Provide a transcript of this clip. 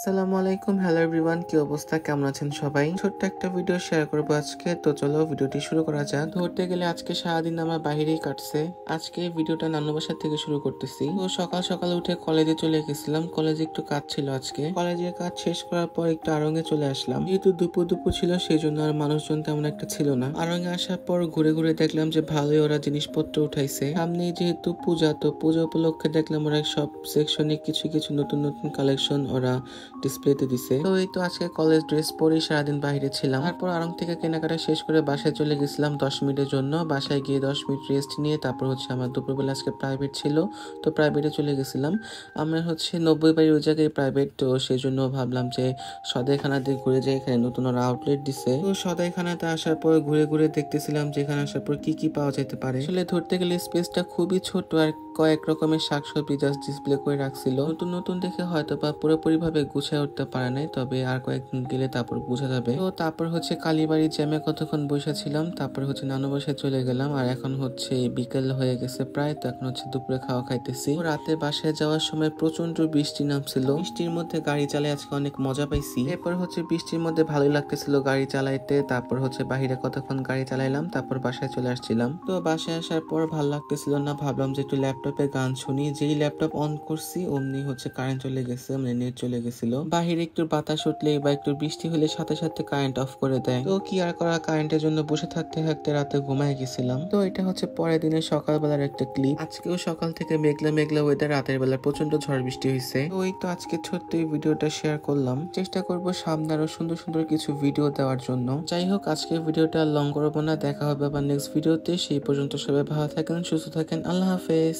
আসসালামু আলাইকুম, hello everyone, কি অবস্থা, কেমন আছেন সবাই? ছোট্ট একটা ভিডিও শেয়ার করবো আজকে। তো চলো ভিডিওটি শুরু করা যাক। ধরতে গেলে আজকে সারাদিন আমার বাহিরেই কাটছে। আজকে ভিডিওটা নানু বাসা থেকে শুরু করতেছি। তো সকাল সকাল উঠে কলেজে চলে গেছিলাম। কলেজে একটু কাজ ছিল আজকে। কলেজের কাজ শেষ করার পর একটু আড়ঙে চলে আসলাম। যেহেতু দুপুর দুপুর ছিল সেই জন্য আর মানুষজন তেমন একটা ছিল না। আড়ঙে আসার পর ঘুরে ঘুরে দেখলাম যে ভালোই ওরা জিনিসপত্র উঠাইছে। সামনে যেহেতু পূজা, তো পূজা উপলক্ষে দেখলাম ওরা সব সেকশনে কিছু কিছু নতুন নতুন কালেকশন ওরা ডিসপ্লেতে দিছে। তো এই তো আজকে কলেজ ড্রেস পরে সারাদিন বাইরে ছিলাম। তারপর আড়ং থেকে কেনাকাটা শেষ করে বাসায় চলে গেছিলাম 10 মিনিটের জন্য। বাসায় গিয়ে 10 মিনিট রেস্ট নিয়ে তারপর আমার দুপুরবেলা আজকে প্রাইভেট ছিল, তো প্রাইভেটে চলে গেছিলাম। আমার 90 বাড়ির ওই জায়গায় প্রাইভেট, তো সেই জন্য ভাবলাম যে সদাইখানা দিয়ে ঘুরে যাই, এখানে নতুন ওরা আউটলেট দিছে। তো সদাইখানাতে আসার পর ঘুরে ঘুরে দেখতেছিলাম যে এখানে আসার পর কি কি পাওয়া যেতে পারে। আসলে ধরতে গেলে স্পেসটা খুবই ছোট আর কয়েক রকমের শাকসবজি জাস্ট ডিসপ্লে করে রাখছিল। নতুন নতুন দেখে হয়তো বা পুরোপুরি ভাবে গুছিয়ে উঠতে পারে নাই, তবে আর কয়েকদিন গেলে তারপর বোঝা যাবে। তো তারপর কালীবাড়ির জ্যামে কতক্ষণ বসে ছিলাম, তারপর নানু বাসায় চলে গেলাম। আর এখন বিকেল হয়ে গেছে প্রায়, তো এখন দুপুরে খাওয়া খাইতেছি। রাতে বাসায় যাওয়ার সময় প্রচন্ড বৃষ্টি নামছিল। বৃষ্টির মধ্যে গাড়ি চালাই আজকে অনেক মজা পাইছি। এরপর বৃষ্টির মধ্যে ভালোই লাগতেছিল গাড়ি চালাইতে। তারপর বাহিরে কতক্ষণ গাড়ি চালাইলাম, তারপর বাসায় চলে আসছিলাম। তো বাসায় আসার পর ভালো লাগতেছিল না, ভাবলাম যে একটু ল্যাপটপে গান শুনি। যেই ল্যাপটপ অন করছি অমনি কারেন্ট চলে গেছে, মানে নেট চলে গেছিল। বাহিরে একটু বাতাস উঠলে বা একটু বৃষ্টি হলে সাথে সাথে কারেন্ট অফ করে দেয়। তো কি আর করা, কারেন্টের জন্য বসে থাকতে থাকতে রাতে ঘুমায় গেছিলাম। তো এটা পরের দিনের সকালবেলার একটা ক্লিপ। আজকেও সকাল থেকে মেঘলা মেঘলা ওয়েদার, রাতের বেলা প্রচন্ড ঝড় বৃষ্টি হয়েছে। তো এই তো আজকে ছোট্ট এই ভিডিওটা শেয়ার করলাম। চেষ্টা করব সামনে আরো সুন্দর সুন্দর কিছু ভিডিও দেওয়ার জন্য। যাই হোক, আজকে ভিডিওটা লং করবো না, দেখা হবে আবার নেক্সট ভিডিওতে। সেই পর্যন্ত সবাই ভালো থাকেন, সুস্থ থাকেন, আল্লাহ হাফেজ।